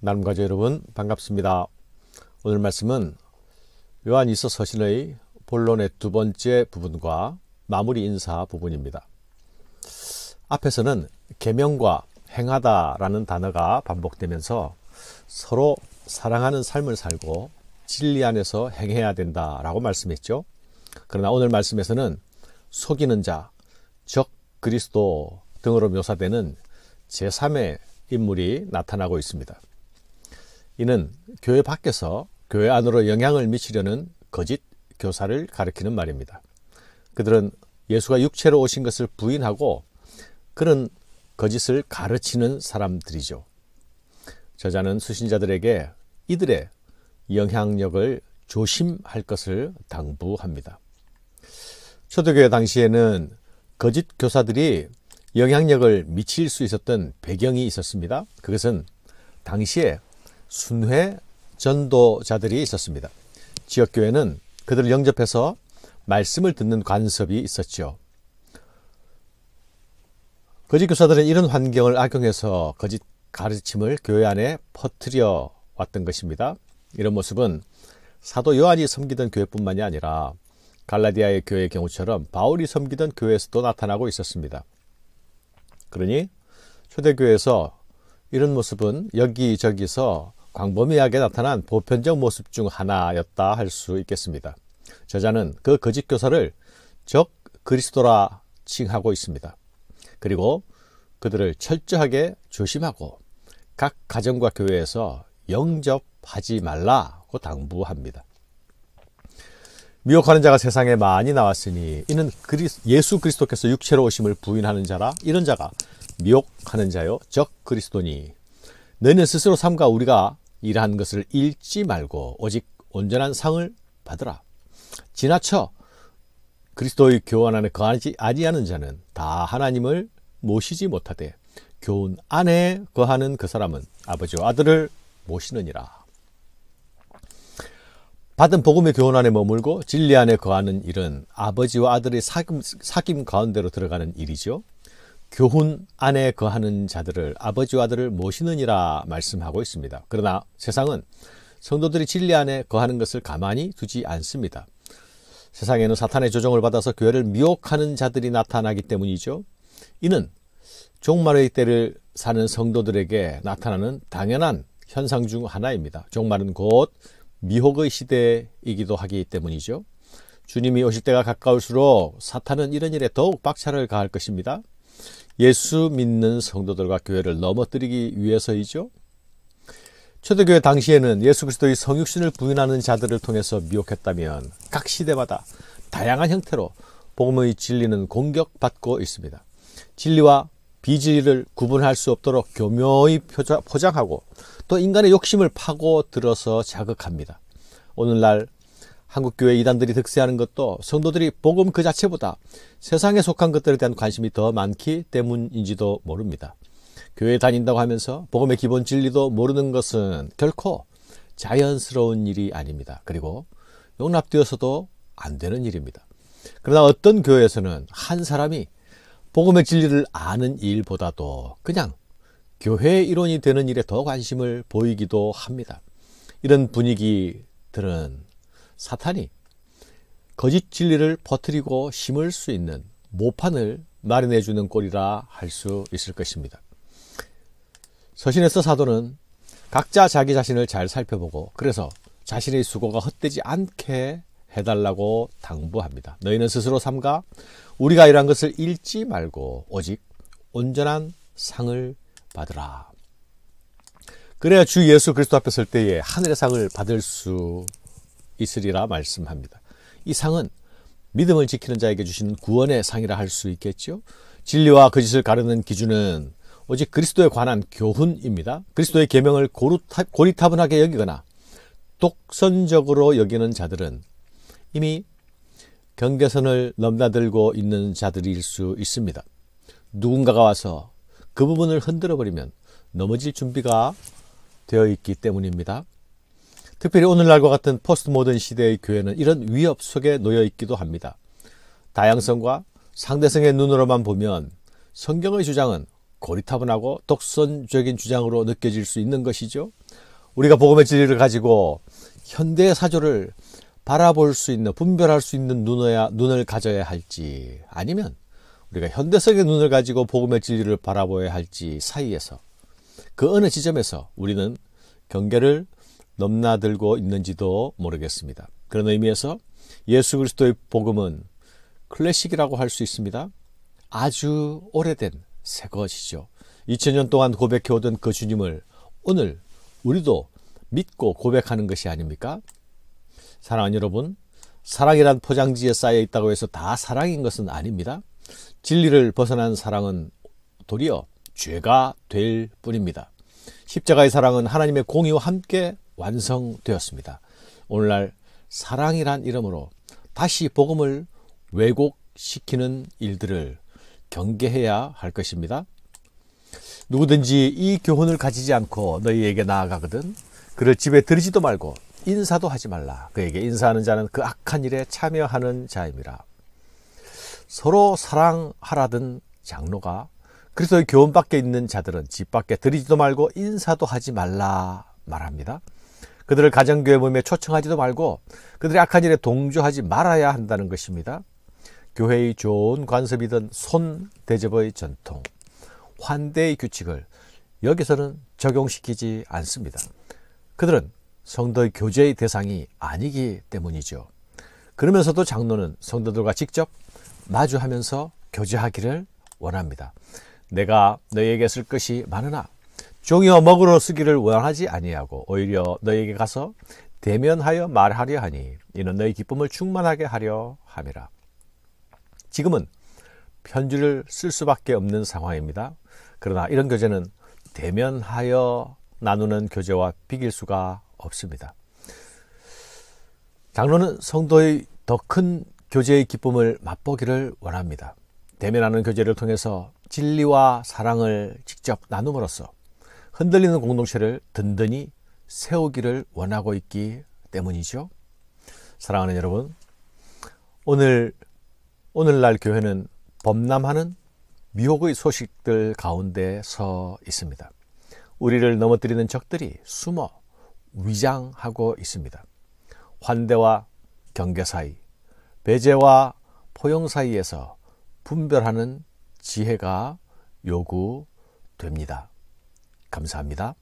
나눔가족 여러분 반갑습니다. 오늘 말씀은 요한일서 서신의 본론의 두 번째 부분과 마무리 인사 부분입니다. 앞에서는 계명과 행하다라는 단어가 반복되면서 서로 사랑하는 삶을 살고 진리 안에서 행해야 된다라고 말씀했죠. 그러나 오늘 말씀에서는 속이는 자, 적 그리스도 등으로 묘사되는 제3의 인물이 나타나고 있습니다. 이는 교회 밖에서 교회 안으로 영향을 미치려는 거짓 교사를 가리키는 말입니다. 그들은 예수가 육체로 오신 것을 부인하고 그런 거짓을 가르치는 사람들이죠. 저자는 수신자들에게 이들의 영향력을 조심할 것을 당부합니다. 초대교회 당시에는 거짓 교사들이 영향력을 미칠 수 있었던 배경이 있었습니다. 그것은 당시에 순회 전도자들이 있었습니다. 지역교회는 그들을 영접해서 말씀을 듣는 관습이 있었죠. 거짓 교사들은 이런 환경을 악용해서 거짓 가르침을 교회 안에 퍼뜨려 왔던 것입니다. 이런 모습은 사도 요한이 섬기던 교회뿐만이 아니라 갈라디아의 교회의 경우처럼 바울이 섬기던 교회에서도 나타나고 있었습니다. 그러니 초대교회에서 이런 모습은 여기저기서 광범위하게 나타난 보편적 모습 중 하나였다 할 수 있겠습니다. 저자는 그 거짓 교사를 적 그리스도라 칭하고 있습니다. 그리고 그들을 철저하게 조심하고 각 가정과 교회에서 영접하지 말라고 당부합니다. 미혹하는 자가 세상에 많이 나왔으니 이는 예수 그리스도께서 육체로 오심을 부인하는 자라. 이런 자가 미혹하는 자요 적 그리스도니 너희는 스스로 삼가 우리가 일한 것을 잃지 말고 오직 온전한 상을 받으라. 지나쳐 그리스도의 교훈 안에 거하지 아니하는 자는 다 하나님을 모시지 못하되 교훈 안에 거하는 그 사람은 아버지와 아들을 모시느니라. 받은 복음의 교훈 안에 머물고 진리 안에 거하는 일은 아버지와 아들의 사귐 가운데로 들어가는 일이죠. 교훈 안에 거하는 자들을 아버지와 아들을 모시느니라 말씀하고 있습니다. 그러나 세상은 성도들이 진리 안에 거하는 것을 가만히 두지 않습니다. 세상에는 사탄의 조종을 받아서 교회를 미혹하는 자들이 나타나기 때문이죠. 이는 종말의 때를 사는 성도들에게 나타나는 당연한 현상 중 하나입니다. 종말은 곧 미혹의 시대이기도 하기 때문이죠. 주님이 오실 때가 가까울수록 사탄은 이런 일에 더욱 박차를 가할 것입니다. 예수 믿는 성도들과 교회를 넘어뜨리기 위해서이죠. 초대교회 당시에는 예수 그리스도의 성육신을 부인하는 자들을 통해서 미혹했다면 각 시대마다 다양한 형태로 복음의 진리는 공격받고 있습니다. 진리와 비진리를 구분할 수 없도록 교묘히 포장하고 또 인간의 욕심을 파고들어서 자극합니다. 오늘날 한국교회 이단들이 득세하는 것도 성도들이 복음 그 자체보다 세상에 속한 것들에 대한 관심이 더 많기 때문인지도 모릅니다. 교회에 다닌다고 하면서 복음의 기본 진리도 모르는 것은 결코 자연스러운 일이 아닙니다. 그리고 용납되어서도 안 되는 일입니다. 그러나 어떤 교회에서는 한 사람이 복음의 진리를 아는 일보다도 그냥 교회의 일원이 되는 일에 더 관심을 보이기도 합니다. 이런 분위기들은 사탄이 거짓 진리를 퍼뜨리고 심을 수 있는 모판을 마련해 주는 꼴이라 할 수 있을 것입니다. 서신에서 사도는 각자 자기 자신을 잘 살펴보고 그래서 자신의 수고가 헛되지 않게 해달라고 당부합니다. 너희는 스스로 삼가 우리가 일한 것을 잃지 말고 오직 온전한 상을 받으라. 그래야 주 예수 그리스도 앞에 설 때에 하늘의 상을 받을 수 있으리라 말씀합니다. 이 상은 믿음을 지키는 자에게 주시는 구원의 상이라 할 수 있겠죠. 진리와 거짓을 가르는 기준은 오직 그리스도에 관한 교훈입니다. 그리스도의 계명을 고리타분하게 여기거나 독선적으로 여기는 자들은 이미 경계선을 넘나들고 있는 자들일 수 있습니다. 누군가가 와서 그 부분을 흔들어 버리면 넘어질 준비가 되어 있기 때문입니다. 특별히 오늘날과 같은 포스트 모던 시대의 교회는 이런 위협 속에 놓여 있기도 합니다. 다양성과 상대성의 눈으로만 보면 성경의 주장은 고리타분하고 독선적인 주장으로 느껴질 수 있는 것이죠. 우리가 복음의 진리를 가지고 현대의 사조를 바라볼 수 있는, 분별할 수 있는 눈을 가져야 할지, 아니면 우리가 현대성의 눈을 가지고 복음의 진리를 바라보아야 할지 사이에서, 그 어느 지점에서 우리는 경계를 넘나들고 있는지도 모르겠습니다. 그런 의미에서 예수 그리스도의 복음은 클래식이라고 할 수 있습니다. 아주 오래된 새 것이죠. 2000년 동안 고백해오던 그 주님을 오늘 우리도 믿고 고백하는 것이 아닙니까? 사랑하는 여러분, 사랑이란 포장지에 쌓여 있다고 해서 다 사랑인 것은 아닙니다. 진리를 벗어난 사랑은 도리어 죄가 될 뿐입니다. 십자가의 사랑은 하나님의 공의와 함께 완성되었습니다. 오늘날 사랑이란 이름으로 다시 복음을 왜곡시키는 일들을 경계해야 할 것입니다. 누구든지 이 교훈을 가지지 않고 너희에게 나아가거든 그를 집에 들이지도 말고 인사도 하지 말라. 그에게 인사하는 자는 그 악한 일에 참여하는 자임이라. 서로 사랑하라던 장로가 그리스도의 교훈 밖에 있는 자들은 집 밖에 들이지도 말고 인사도 하지 말라 말합니다. 그들을 가정교회 모임에 초청하지도 말고 그들의 악한 일에 동조하지 말아야 한다는 것입니다. 교회의 좋은 관습이든 손대접의 전통, 환대의 규칙을 여기서는 적용시키지 않습니다. 그들은 성도의 교제의 대상이 아니기 때문이죠. 그러면서도 장로는 성도들과 직접 마주하면서 교제하기를 원합니다. 내가 너희에게 쓸 것이 많으나 종이와 먹으로 쓰기를 원하지 아니하고 오히려 너희에게 가서 대면하여 말하려 하니 이는 너희 기쁨을 충만하게 하려 함이라. 지금은 편지를 쓸 수밖에 없는 상황입니다. 그러나 이런 교제는 대면하여 나누는 교제와 비길 수가 없습니다. 장로는 성도의 더 큰 교제의 기쁨을 맛보기를 원합니다. 대면하는 교제를 통해서 진리와 사랑을 직접 나눔으로써 흔들리는 공동체를 든든히 세우기를 원하고 있기 때문이죠. 사랑하는 여러분, 오늘날 교회는 범람하는 미혹의 소식들 가운데 서 있습니다. 우리를 넘어뜨리는 적들이 숨어 위장하고 있습니다. 환대와 경계 사이, 배제와 포용 사이에서 분별하는 지혜가 요구됩니다. 감사합니다.